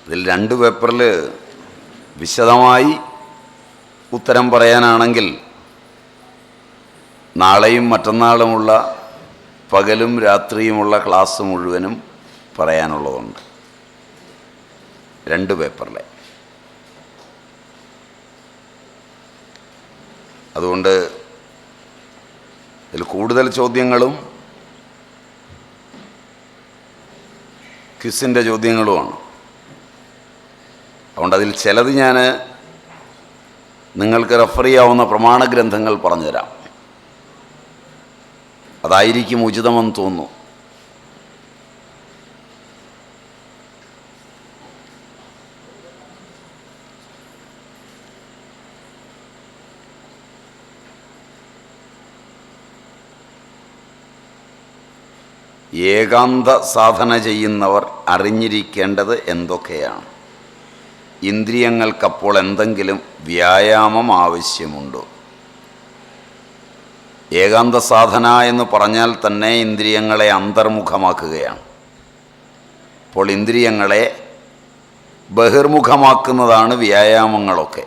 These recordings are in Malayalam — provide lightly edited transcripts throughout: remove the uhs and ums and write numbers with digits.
ഇതിൽ 2 പേപ്പറിൽ വിശദമായി ഉത്തരം പറയാനാണെങ്കിൽ നാളെയും മറ്റന്നാളുമുള്ള പകലും രാത്രിയുമുള്ള ക്ലാസ് മുഴുവനും പറയാനുള്ളതുണ്ട്. 2 പേപ്പറിലെ. അതുകൊണ്ട് ഇതിൽ കൂടുതൽ ചോദ്യങ്ങളും ക്വിസിൻ്റെ ചോദ്യങ്ങളുമാണ്. അതുകൊണ്ട് അതിൽ ചിലത് ഞാൻ നിങ്ങൾക്ക് റെഫർ ചെയ്യാവുന്ന പ്രമാണ ഗ്രന്ഥങ്ങൾ പറഞ്ഞുതരാം. അതായിരിക്കും ഉചിതമെന്ന് തോന്നുന്നു. ഏകാന്ത സാധന ചെയ്യുന്നവർ അറിഞ്ഞിരിക്കേണ്ടത് എന്തൊക്കെയാണ്? ഇന്ദ്രിയങ്ങൾക്കപ്പോൾ എന്തെങ്കിലും വ്യായാമം ആവശ്യമുണ്ടോ? ഏകാന്ത സാധന എന്ന് പറഞ്ഞാൽ തന്നെ ഇന്ദ്രിയങ്ങളെ അന്തർമുഖമാക്കുകയാണ്. അപ്പോൾ ഇന്ദ്രിയങ്ങളെ ബഹിർമുഖമാക്കുന്നതാണ് വ്യായാമങ്ങളൊക്കെ.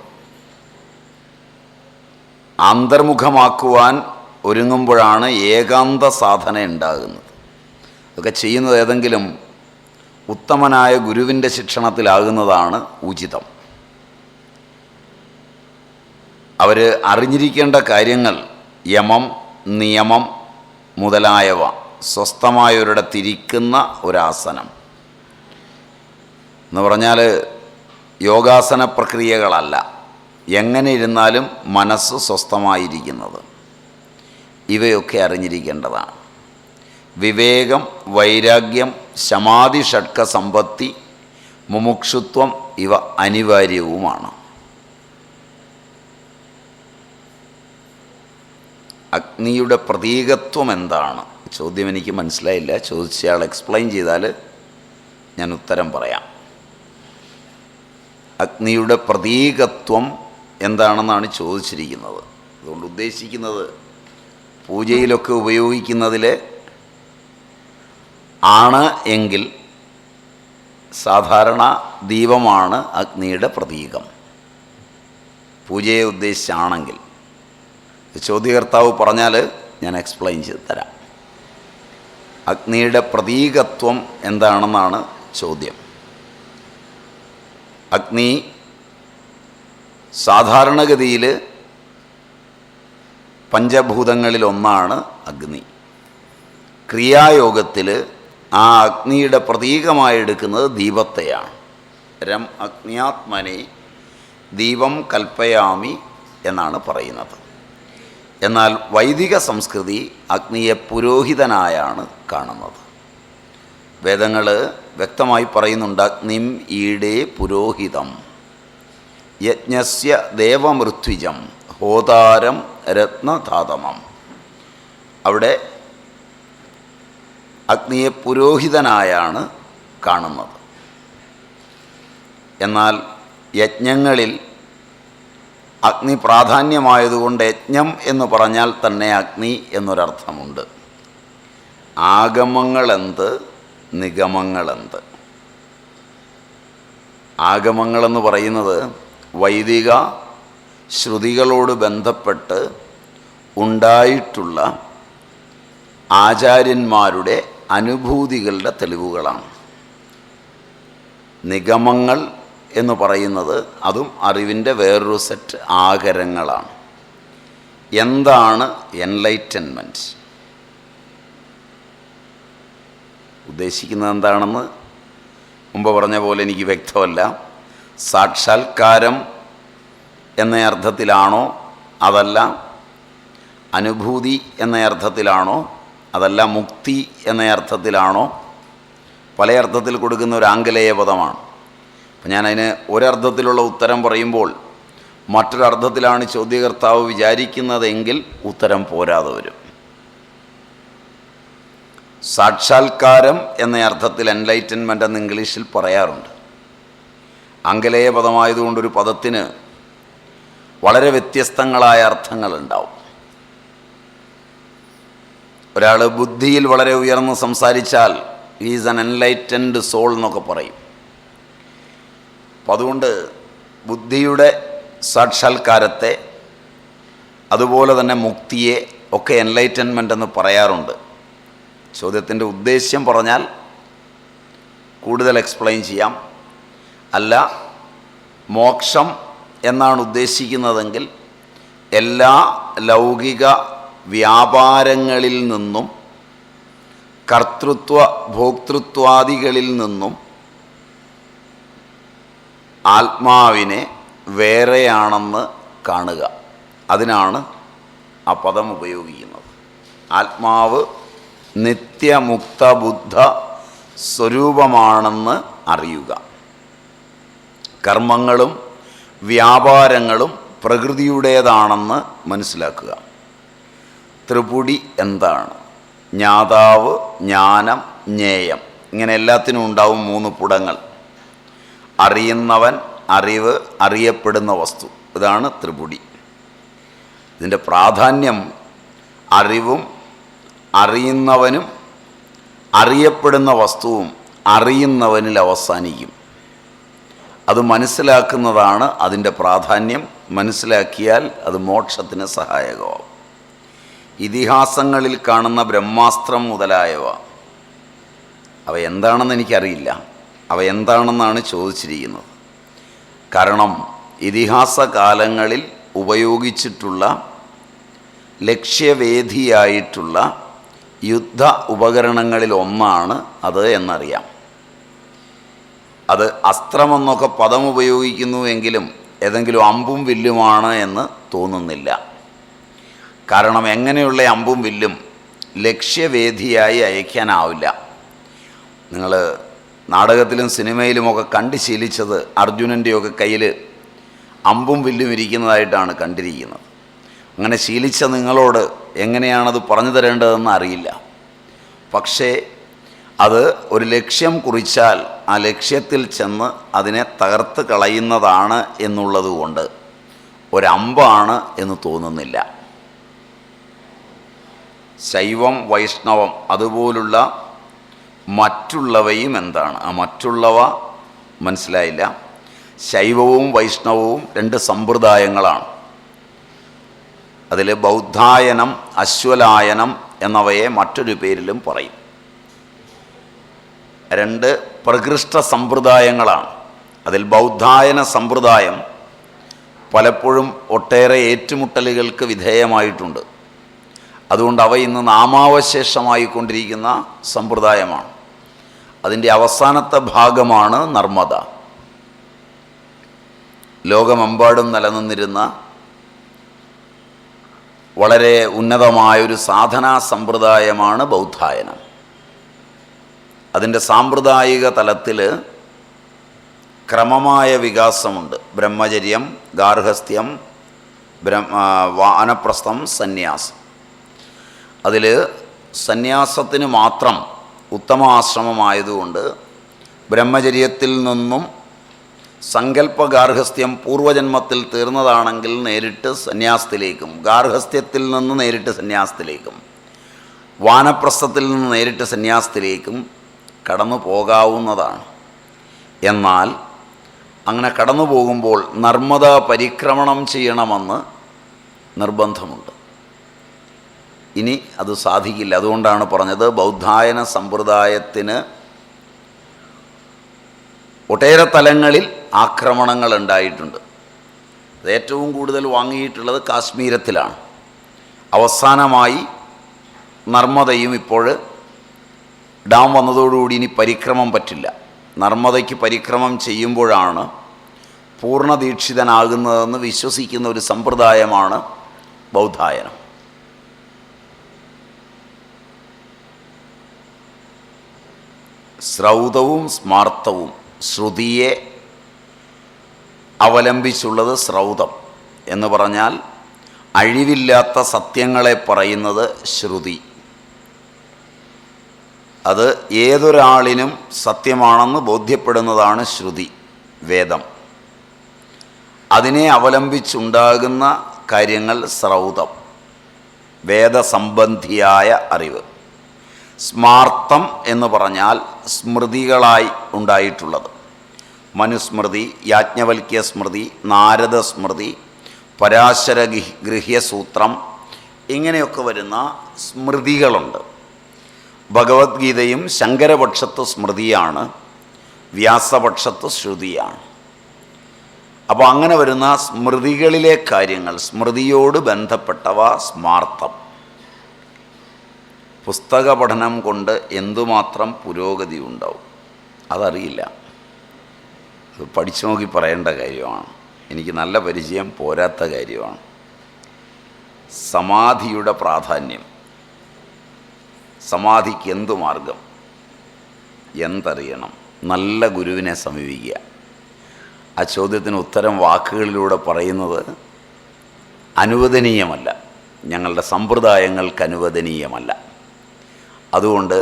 അന്തർമുഖമാക്കുവാൻ ഒരുങ്ങുമ്പോഴാണ് ഏകാന്ത സാധന ഉണ്ടാകുന്നത്. അതൊക്കെ ചെയ്യുന്നത് ഏതെങ്കിലും ഉത്തമനായ ഗുരുവിൻ്റെ ശിക്ഷണത്തിലാകുന്നതാണ് ഉചിതം. അവർ അറിഞ്ഞിരിക്കേണ്ട കാര്യങ്ങൾ യമം, നിയമം മുതലായവ സ്വസ്ഥമായൊരിടത്തിരിക്കുന്ന ഒരാസനം എന്ന് പറഞ്ഞാൽ യോഗാസന പ്രക്രിയകളല്ല, എങ്ങനെ ഇരുന്നാലും മനസ്സ് സ്വസ്ഥമായിരിക്കുന്നത്. ഇവയൊക്കെ അറിഞ്ഞിരിക്കേണ്ടതാണ്. വിവേകം, വൈരാഗ്യം, ശമാധി, ഷഡ്ക സമ്പത്തി, മുമുക്ഷുത്വം ഇവ അനിവാര്യവുമാണ്. അഗ്നിയുടെ പ്രതീകത്വം എന്താണ്? ചോദ്യം എനിക്ക് മനസ്സിലായില്ല. ചോദിച്ചയാൾ എക്സ്പ്ലെയിൻ ചെയ്താൽ ഞാൻ ഉത്തരം പറയാം. അഗ്നിയുടെ പ്രതീകത്വം എന്താണെന്നാണ് ചോദിച്ചിരിക്കുന്നത്. അതുകൊണ്ട് ഉദ്ദേശിക്കുന്നത് പൂജയിലൊക്കെ ഉപയോഗിക്കുന്നതിൽ ആണ് എങ്കിൽ സാധാരണ ദീപമാണ് അഗ്നിയുടെ പ്രതീകം. പൂജയെ ഉദ്ദേശിച്ചാണെങ്കിൽ ചോദ്യകർത്താവ് പറഞ്ഞാൽ ഞാൻ എക്സ്പ്ലെയിൻ ചെയ്ത് തരാം. അഗ്നിയുടെ പ്രതീകത്വം എന്താണെന്നാണ് ചോദ്യം. അഗ്നി സാധാരണഗതിയിൽ പഞ്ചഭൂതങ്ങളിലൊന്നാണ് അഗ്നി. ക്രിയായോഗത്തിൽ ആ അഗ്നിയുടെ പ്രതീകമായി എടുക്കുന്നത് ദീപത്തെയാണ്. രം അഗ്നിയാത്മനെ ദീപം കൽപ്പയാമി എന്നാണ് പറയുന്നത്. എന്നാൽ വൈദിക സംസ്കൃതി അഗ്നിയെ പുരോഹിതനായാണ് കാണുന്നത്. വേദങ്ങൾ വ്യക്തമായി പറയുന്നുണ്ട്, അഗ്നിം ഈടേ പുരോഹിതം യജ്ഞസ്യ ദേവമൃത്വിജം ഹോതാരം രത്നധാതമം. അവിടെ അഗ്നിയെ പുരോഹിതനായാണ് കാണുന്നത്. എന്നാൽ യജ്ഞങ്ങളിൽ അഗ്നി പ്രാധാന്യമായതുകൊണ്ട് യജ്ഞം എന്ന് പറഞ്ഞാൽ തന്നെ അഗ്നി എന്നൊരർത്ഥമുണ്ട്. ആഗമങ്ങളെന്ത്, നിഗമങ്ങളെന്ത്? ആഗമങ്ങളെന്ന് പറയുന്നത് വൈദിക ശ്രുതികളോട് ബന്ധപ്പെട്ട് ഉണ്ടായിട്ടുള്ള ആചാര്യന്മാരുടെ അനുഭൂതികളുടെ തെളിവുകളാണ്. നിഗമങ്ങൾ എന്ന് പറയുന്നത് അതും അറിവിൻ്റെ വേറൊരു സെറ്റ് ആകരങ്ങളാണ്. എന്താണ് എൻലൈറ്റൻമെൻറ്റ്? ഉദ്ദേശിക്കുന്നത് എന്താണെന്ന് മുമ്പ് പറഞ്ഞ പോലെ എനിക്ക് വ്യക്തമല്ല. സാക്ഷാത്കാരം എന്ന അർത്ഥത്തിലാണോ, അതല്ല അനുഭൂതി എന്ന അർത്ഥത്തിലാണോ, അതല്ല മുക്തി എന്ന അർത്ഥത്തിലാണോ? പല അർത്ഥത്തിൽ കൊടുക്കുന്ന ഒരു ആംഗലേയ പദമാണ്. അപ്പം ഞാനതിന് ഒരർത്ഥത്തിലുള്ള ഉത്തരം പറയുമ്പോൾ മറ്റൊരർത്ഥത്തിലാണ് ചോദ്യകർത്താവ് വിചാരിക്കുന്നതെങ്കിൽ ഉത്തരം പോരാതെ വരും. സാക്ഷാത്കാരം എന്ന അർത്ഥത്തിൽ എൻലൈറ്റൻമെൻ്റ് എന്ന് ഇംഗ്ലീഷിൽ പറയാറുണ്ട്. ആംഗലേയ പദമായതുകൊണ്ടൊരു പദത്തിന് വളരെ വ്യത്യസ്തങ്ങളായ അർത്ഥങ്ങളുണ്ടാവും. ഒരാൾ ബുദ്ധിയിൽ വളരെ ഉയർന്ന് സംസാരിച്ചാൽ ഈസ് ആൻ എൻലൈറ്റൻഡ് സോൾ എന്നൊക്കെ പറയും. അപ്പം അതുകൊണ്ട് ബുദ്ധിയുടെ സാക്ഷാത്കാരത്തെ അതുപോലെ തന്നെ മുക്തിയെ ഒക്കെ എൻലൈറ്റൻമെൻ്റ് എന്ന് പറയാറുണ്ട്. ചോദ്യത്തിൻ്റെ ഉദ്ദേശ്യം പറഞ്ഞാൽ കൂടുതൽ എക്സ്പ്ലെയിൻ ചെയ്യാം. അല്ല, മോക്ഷം എന്നാണ് ഉദ്ദേശിക്കുന്നതെങ്കിൽ എല്ലാ ലൗകിക വ്യാപാരങ്ങളിൽ നിന്നും കർത്തൃത്വ ഭോക്തൃത്വാദികളിൽ നിന്നും ആത്മാവിനെ വേറെയാണെന്ന് കാണുക. അതിനാണ് ആ പദം ഉപയോഗിക്കുന്നത്. ആത്മാവ് നിത്യമുക്ത ബുദ്ധ സ്വരൂപമാണെന്ന് അറിയുക. കർമ്മങ്ങളും വ്യാപാരങ്ങളും പ്രകൃതിയുടേതാണെന്ന് മനസ്സിലാക്കുക. ത്രിപുടി എന്താണ്? ജ്ഞാതാവ്, ജ്ഞാനം, ജ്ഞേയം. ഇങ്ങനെ എല്ലാത്തിനും ഉണ്ടാവും 3 പുടങ്ങൾ. അറിയുന്നവൻ, അറിവ്, അറിയപ്പെടുന്ന വസ്തു. ഇതാണ് ത്രിപുടി. ഇതിൻ്റെ പ്രാധാന്യം അറിവും അറിയുന്നവനും അറിയപ്പെടുന്ന വസ്തുവും അറിയുന്നവനിൽ അവസാനിക്കും. അത് മനസ്സിലാക്കുന്നതാണ് അതിൻ്റെ പ്രാധാന്യം. മനസ്സിലാക്കിയാൽ അത് മോക്ഷത്തിന് സഹായകമാവും. ഇതിഹാസങ്ങളിൽ കാണുന്ന ബ്രഹ്മാസ്ത്രം മുതലായവ അവ എന്താണെന്ന് എനിക്കറിയില്ല. അവ എന്താണെന്നാണ് ചോദിച്ചിരിക്കുന്നത്. കാരണം ഇതിഹാസ കാലങ്ങളിൽ ഉപയോഗിച്ചിട്ടുള്ള ലക്ഷ്യവേദിയായിട്ടുള്ള യുദ്ധ ഉപകരണങ്ങളിൽ ഒന്നാണ് അത് എന്നറിയാം. അത് അസ്ത്രമെന്നൊക്കെ പദം ഉപയോഗിക്കുന്നുവെങ്കിലും ഏതെങ്കിലും അമ്പും വില്ലുമാണ് എന്ന് തോന്നുന്നില്ല. കാരണം എങ്ങനെയുള്ള അമ്പും വില്ലും ലക്ഷ്യവേദിയായി അയക്കാനാവില്ല. നിങ്ങൾ നാടകത്തിലും സിനിമയിലുമൊക്കെ കണ്ട് ശീലിച്ചത് അർജുനൻ്റെയൊക്കെ കയ്യിൽ അമ്പും വില്ലും ഇരിക്കുന്നതായിട്ടാണ് കണ്ടിരിക്കുന്നത്. അങ്ങനെ ശീലിച്ച നിങ്ങളോട് എങ്ങനെയാണത് പറഞ്ഞു തരേണ്ടതെന്ന് അറിയില്ല. പക്ഷേ അത് ഒരു ലക്ഷ്യം കുറിച്ചാൽ ആ ലക്ഷ്യത്തിൽ ചെന്ന് അതിനെ തകർത്ത് കളയുന്നതാണ് എന്നുള്ളതുകൊണ്ട് ഒരമ്പാണ് എന്ന് തോന്നുന്നില്ല. ശൈവം, വൈഷ്ണവം അതുപോലുള്ള മറ്റുള്ളവയും എന്താണ്? ആ മറ്റുള്ളവ മനസ്സിലായില്ല. ശൈവവും വൈഷ്ണവവും 2 സമ്പ്രദായങ്ങളാണ്. അതിൽ ബൗദ്ധായനം, അശ്വലായനം എന്നവയെ മറ്റൊരു പേരിലും പറയും. 2 പ്രകൃഷ്ട സമ്പ്രദായങ്ങളാണ്. അതിൽ ബൗദ്ധായന സമ്പ്രദായം പലപ്പോഴും ഒട്ടേറെ ഏറ്റുമുട്ടലുകൾക്ക് വിധേയമായിട്ടുണ്ട്. അതുകൊണ്ട് അവ ഇന്ന് നാമാവശേഷമായിക്കൊണ്ടിരിക്കുന്ന സമ്പ്രദായമാണ്. അതിൻ്റെ അവസാനത്തെ ഭാഗമാണ് നർമ്മദ. ലോകമെമ്പാടും നിലനിന്നിരുന്ന വളരെ ഉന്നതമായൊരു സാധനാ സമ്പ്രദായമാണ് ബൗദ്ധായനം. അതിൻ്റെ സാമ്പ്രദായിക തലത്തിൽ ക്രമമായ വികാസമുണ്ട്. ബ്രഹ്മചര്യം, ഗാർഹസ്ഥ്യം, വാനപ്രസ്ഥം, സന്യാസം. അതിൽ സന്യാസത്തിന് മാത്രം ഉത്തമ ആശ്രമമായതുകൊണ്ട് ബ്രഹ്മചര്യത്തിൽ നിന്നും സങ്കല്പ ഗാർഹസ്ഥ്യം പൂർവജന്മത്തിൽ തീർന്നതാണെങ്കിൽ നേരിട്ട് സന്യാസത്തിലേക്കും, ഗാർഹസ്ഥ്യത്തിൽ നിന്ന് നേരിട്ട് സന്യാസത്തിലേക്കും, വാനപ്രസ്ഥത്തിൽ നിന്ന് നേരിട്ട് സന്യാസത്തിലേക്കും കടന്നു പോകാവുന്നതാണ്. എന്നാൽ അങ്ങനെ കടന്നു പോകുമ്പോൾ നർമ്മദ പരിക്രമണം ചെയ്യണമെന്ന് നിർബന്ധമുണ്ട്. ഇനി അത് സാധിക്കില്ല. അതുകൊണ്ടാണ് പറഞ്ഞത് ബൗദ്ധായന സമ്പ്രദായത്തിന് ഒട്ടേറെ തലങ്ങളിൽ ആക്രമണങ്ങൾ ഉണ്ടായിട്ടുണ്ട്. അത് ഏറ്റവും കൂടുതൽ വാങ്ങിയിട്ടുള്ളത് കാശ്മീരത്തിലാണ്. അവസാനമായി നർമ്മദയും ഇപ്പോൾ ഡാം വന്നതോടുകൂടി ഇനി പരിക്രമം പറ്റില്ല. നർമ്മദയ്ക്ക് പരിക്രമം ചെയ്യുമ്പോഴാണ് പൂർണ്ണദീക്ഷിതനാകുന്നതെന്ന് വിശ്വസിക്കുന്ന ഒരു സമ്പ്രദായമാണ് ബൗദ്ധായനം. ശ്രൗതവും സ്മാർത്തവും, ശ്രുതിയെ അവലംബിച്ചുള്ളത് ശ്രൗതം എന്ന് പറഞ്ഞാൽ അഴിവില്ലാത്ത സത്യങ്ങളെ പറയുന്നത് ശ്രുതി. അത് ഏതൊരാളിനും സത്യമാണെന്ന് ബോധ്യപ്പെടുന്നതാണ് ശ്രുതി, വേദം. അതിനെ അവലംബിച്ചുണ്ടാകുന്ന കാര്യങ്ങൾ ശ്രൗതം, വേദസംബന്ധിയായ അറിവ്. സ്മാർത്തം എന്ന് പറഞ്ഞാൽ സ്മൃതികളായി ഉണ്ടായിട്ടുള്ളത്. മനുസ്മൃതി, യാജ്ഞവൽക്യ സ്മൃതി, നാരദ സ്മൃതി, പരാശര ഗൃഹ്യസൂത്രം, ഇങ്ങനെയൊക്കെ വരുന്ന സ്മൃതികളുണ്ട്. ഭഗവത്ഗീതയും ശങ്കരപക്ഷത്ത് സ്മൃതിയാണ്, വ്യാസപക്ഷത്ത് ശ്രുതിയാണ്. അപ്പോൾ അങ്ങനെ വരുന്ന സ്മൃതികളിലെ കാര്യങ്ങൾ, സ്മൃതിയോട് ബന്ധപ്പെട്ടവ സ്മാർത്ഥം. പുസ്തക പഠനം കൊണ്ട് എന്തുമാത്രം പുരോഗതി ഉണ്ടാവും അതറിയില്ല. അത് പഠിച്ചു നോക്കി പറയേണ്ട കാര്യമാണ്. എനിക്ക് നല്ല പരിചയം പോരാത്ത കാര്യമാണ്. സമാധിയുടെ പ്രാധാന്യം, സമാധിക്ക് എന്തു മാർഗം, എന്തറിയണം, നല്ല ഗുരുവിനെ സമീപിക്കുക. ആ ചോദ്യത്തിന് ഉത്തരം വാക്കുകളിലൂടെ പറയുന്നത് അനുവദനീയമല്ല, ഞങ്ങളുടെ സമ്പ്രദായങ്ങൾക്ക് അനുവദനീയമല്ല. അതുകൊണ്ട്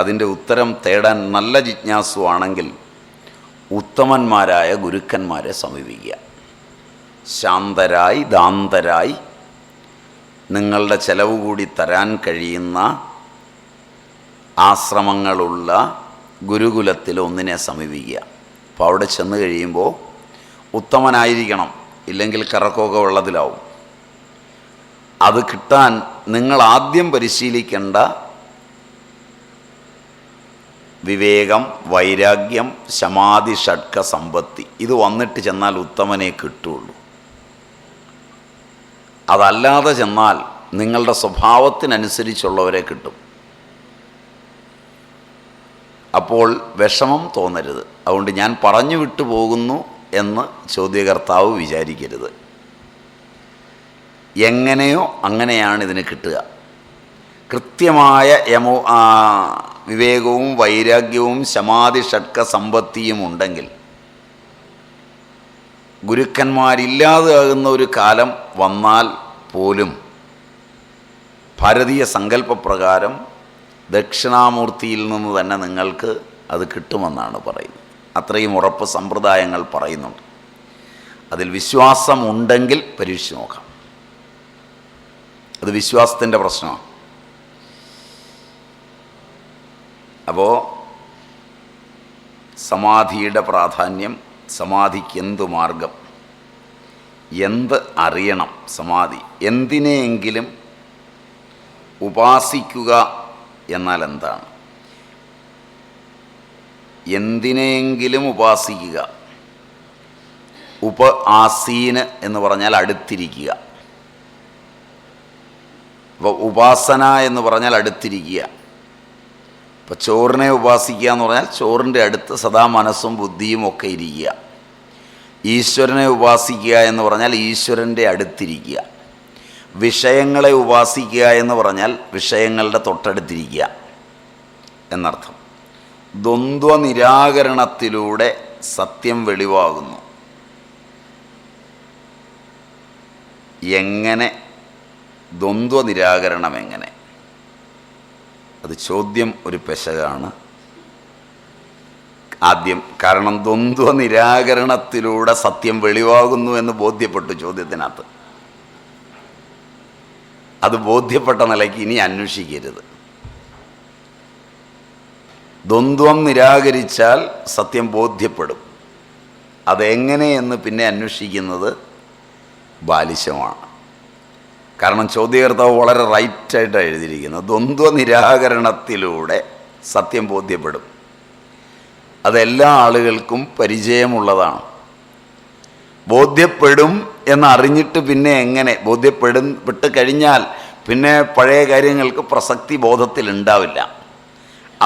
അതിൻ്റെ ഉത്തരം തേടാൻ നല്ല ജിജ്ഞാസുവാണെങ്കിൽ ഉത്തമന്മാരായ ഗുരുക്കന്മാരെ സമീപിക്കുക. ശാന്തരായി ദാന്തരായി നിങ്ങളുടെ ചെലവ് കൂടി തരാൻ കഴിയുന്ന ആശ്രമങ്ങളുള്ള ഗുരുകുലത്തിൽ ഒന്നിനെ സമീപിക്കുക. അപ്പോൾ അവിടെ ചെന്ന് കഴിയുമ്പോൾ ഉത്തമനായിരിക്കണം, ഇല്ലെങ്കിൽ കറക്കമൊക്കെ വെള്ളത്തിലാവും. അത് കിട്ടാൻ നിങ്ങൾ ആദ്യം പരിശീലിക്കേണ്ട വിവേകം, വൈരാഗ്യം, ശമാധി, ഷഡ്ക, സമ്പത്തി, ഇത് വന്നിട്ട് ചെന്നാൽ ഉത്തമനെ കിട്ടുള്ളൂ. അതല്ലാതെ ചെന്നാൽ നിങ്ങളുടെ സ്വഭാവത്തിനനുസരിച്ചുള്ളവരെ കിട്ടും. അപ്പോൾ വിഷമം തോന്നരുത്. അതുകൊണ്ട് ഞാൻ പറഞ്ഞു വിട്ടു പോകുന്നു എന്ന് ചോദ്യകർത്താവ് വിചാരിക്കരുത്. എങ്ങനെയോ അങ്ങനെയാണ് ഇതിന് കിട്ടുക. കൃത്യമായ വിവേകവും വൈരാഗ്യവും ശമാധി, ഷഡ്ക, സമ്പത്തിയും ഉണ്ടെങ്കിൽ ഗുരുക്കന്മാരില്ലാതാകുന്ന ഒരു കാലം വന്നാൽ പോലും ഭാരതീയ സങ്കല്പപ്രകാരം ദക്ഷിണാമൂർത്തിയിൽ നിന്ന് തന്നെ നിങ്ങൾക്ക് അത് കിട്ടുമെന്നാണ് പറയുന്നത്. അത്രയും ഉറപ്പ് സമ്പ്രദായങ്ങൾ പറയുന്നുണ്ട്. അതിൽ വിശ്വാസമുണ്ടെങ്കിൽ പരീക്ഷിച്ച് നോക്കാം. അത് വിശ്വാസത്തിൻ്റെ പ്രശ്നമാണ്. അപ്പോൾ സമാധിയുടെ പ്രാധാന്യം, സമാധിക്ക് എന്തു മാർഗം, എന്ത് അറിയണം, സമാധി എന്തിനെയെങ്കിലും ഉപാസിക്കുക എന്നാൽ എന്താണ്? എന്തിനെയെങ്കിലും ഉപാസിക്കുക. ആസീന് എന്ന് പറഞ്ഞാൽ അടുത്തിരിക്കുക. അപ്പോൾ ഉപാസന എന്ന് പറഞ്ഞാൽ അടുത്തിരിക്കുക. ഇപ്പോൾ ചോറിനെ ഉപാസിക്കുക എന്ന് പറഞ്ഞാൽ ചോറിൻ്റെ അടുത്ത് സദാ മനസ്സും ബുദ്ധിയും ഒക്കെ ഇരിക്കുക. ഈശ്വരനെ ഉപാസിക്കുക എന്ന് പറഞ്ഞാൽ ഈശ്വരൻ്റെ അടുത്തിരിക്കുക. വിഷയങ്ങളെ ഉപാസിക്കുക എന്ന് പറഞ്ഞാൽ വിഷയങ്ങളുടെ തൊട്ടടുത്തിരിക്കുക എന്നർത്ഥം. ദ്വന്ദ്വ നിരാകരണത്തിലൂടെ സത്യം വെളിവാകുന്നു. എങ്ങനെ? ദ്വന്ദ്വ നിരാകരണം എങ്ങനെ? അത് ചോദ്യം ഒരു പെശകാണ് ആദ്യം. കാരണം ദ്വന്ദ്വ നിരാകരണത്തിലൂടെ സത്യം വെളിവാകുന്നു എന്ന് ബോധ്യപ്പെട്ടു ചോദ്യത്തിനകത്ത്. അത് ബോധ്യപ്പെട്ട നിലയ്ക്ക് ഇനി അന്വേഷിക്കരുത്. ദ്വന്ദ്വം നിരാകരിച്ചാൽ സത്യം ബോധ്യപ്പെടും. അതെങ്ങനെയെന്ന് പിന്നെ അന്വേഷിക്കുന്നത് ബാലിശമാണ്. കാരണം ചോദ്യകർത്താവ് വളരെ റൈറ്റായിട്ടാണ് എഴുതിയിരിക്കുന്നത്. ദ്വന്ദ്വ നിരാകരണത്തിലൂടെ സത്യം ബോധ്യപ്പെടും. അതെല്ലാ ആളുകൾക്കും പരിചയമുള്ളതാണ്. ബോധ്യപ്പെടും എന്നറിഞ്ഞിട്ട് പിന്നെ എങ്ങനെ ബോധ്യപ്പെട്ട് കഴിഞ്ഞാൽ പിന്നെ പഴയ കാര്യങ്ങൾക്ക് പ്രസക്തി ബോധത്തിൽ ഉണ്ടാവില്ല.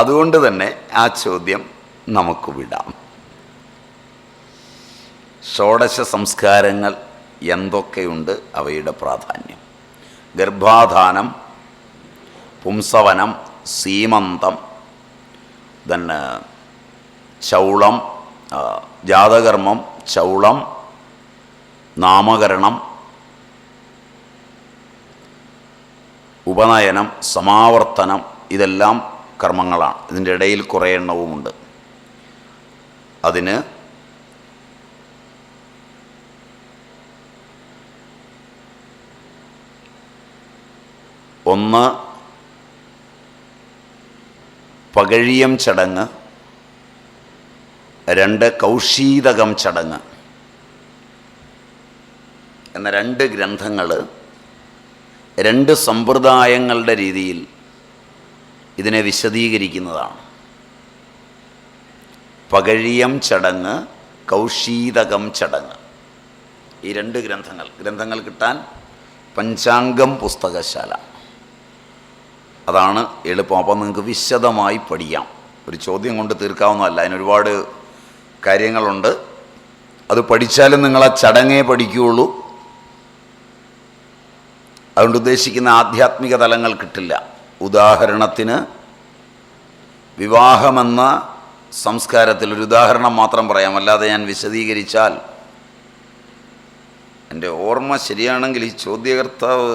അതുകൊണ്ട് തന്നെ ആ ചോദ്യം നമുക്ക് വിടാം. ഷോഡശ സംസ്കാരങ്ങൾ എന്തൊക്കെയുണ്ട്? അവയുടെ പ്രാധാന്യം: ഗർഭാധാനം, പുംസവനം, സീമന്തം, തന്നെ ചൗളം, ജാതകർമ്മം, ചൗളം, നാമകരണം, ഉപനയനം, സമാവർത്തനം, ഇതെല്ലാം കർമ്മങ്ങളാണ്. ഇതിൻ്റെ ഇടയിൽ കുറേ എണ്ണവുമുണ്ട്. അതിന് ഒന്ന് പകഴിയം ചടങ്ങ്, 2 കൗശീതകം ചടങ്ങ് എന്ന 2 ഗ്രന്ഥങ്ങൾ 2 സമ്പ്രദായങ്ങളുടെ രീതിയിൽ ഇതിനെ വിശദീകരിക്കുന്നതാണ്. പകഴിയം ചടങ്ങ്, കൗശീതകം ചടങ്ങ്. ഈ 2 ഗ്രന്ഥങ്ങൾ കിട്ടാൻ പഞ്ചാംഗം പുസ്തകശാല, അതാണ് എളുപ്പം. അപ്പം നിങ്ങൾക്ക് വിശദമായി പഠിക്കാം. ഒരു ചോദ്യം കൊണ്ട് തീർക്കാവുന്നതല്ല, അതിനൊരുപാട് കാര്യങ്ങളുണ്ട്. അത് പഠിച്ചാലും നിങ്ങൾ ആ ചടങ്ങേ പഠിക്കുകയുള്ളൂ. അതുകൊണ്ട് ഉദ്ദേശിക്കുന്ന ആധ്യാത്മിക തലങ്ങൾ കിട്ടില്ല. ഉദാഹരണത്തിന് വിവാഹമെന്ന സംസ്കാരത്തിൽ ഒരു ഉദാഹരണം മാത്രം പറയാം, അല്ലാതെ ഞാൻ വിശദീകരിച്ചാൽ, എൻ്റെ ഓർമ്മ ശരിയാണെങ്കിൽ ഈ ചോദ്യകർത്താവ്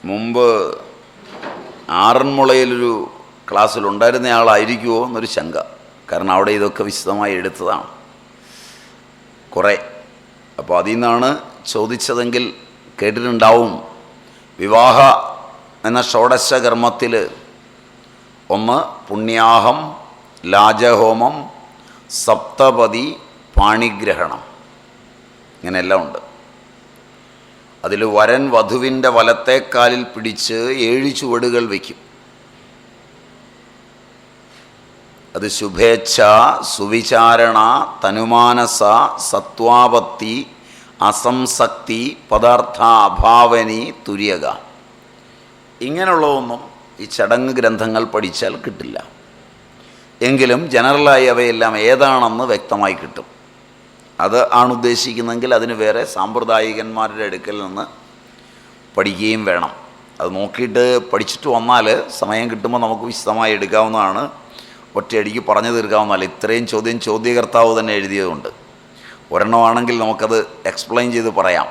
മുമ്പ് ആറന്മുളയിലൊരു ക്ലാസ്സിലുണ്ടായിരുന്ന ആളായിരിക്കുമോ എന്നൊരു ശങ്ക. കാരണം അവിടെ ഇതൊക്കെ വിശദമായി എടുത്തതാണ് കുറേ. അപ്പോൾ അതിൽ നിന്നാണ് ചോദിച്ചതെങ്കിൽ കേട്ടിട്ടുണ്ടാവും. വിവാഹ എന്ന ഷോഡശ കർമ്മത്തിൽ 1 പുണ്യാഹം, ലാജഹോമം, സപ്തപതി, പാണിഗ്രഹണം, ഇങ്ങനെയെല്ലാം ഉണ്ട്. അതിൽ വരൻ വധുവിൻ്റെ വലത്തേക്കാലിൽ പിടിച്ച് 7 ചുവടുകൾ വയ്ക്കും. അത് ശുഭേച്ഛ, സുവിചാരണ, തനുമാനസ, സത്വാപത്തി, അസംസക്തി, പദാർത്ഥ അഭാവനി, തുര്യക. ഇങ്ങനെയുള്ളതൊന്നും ഈ ചടങ്ങ് ഗ്രന്ഥങ്ങൾ പഠിച്ചാൽ കിട്ടില്ല. എങ്കിലും ജനറലായി അവയെല്ലാം ഏതാണെന്ന് വ്യക്തമായി കിട്ടും. അത് ആണ് ഉദ്ദേശിക്കുന്നതെങ്കിൽ അതിന് വേറെ സാമ്പ്രദായികന്മാരുടെ അടുക്കൽ നിന്ന് പഠിക്കുകയും വേണം. അത് നോക്കിയിട്ട് പഠിച്ചിട്ട് വന്നാൽ സമയം കിട്ടുമ്പോൾ നമുക്ക് വിശദമായി എടുക്കാവുന്നതാണ്. ഒറ്റയടിക്ക് പറഞ്ഞു തീർക്കാവുന്നതല്ല. ഇത്രയും ചോദ്യകർത്താവ് തന്നെ എഴുതിയതുകൊണ്ട്. ഒരെണ്ണമാണെങ്കിൽ നമുക്കത് എക്സ്പ്ലെയിൻ ചെയ്ത് പറയാം.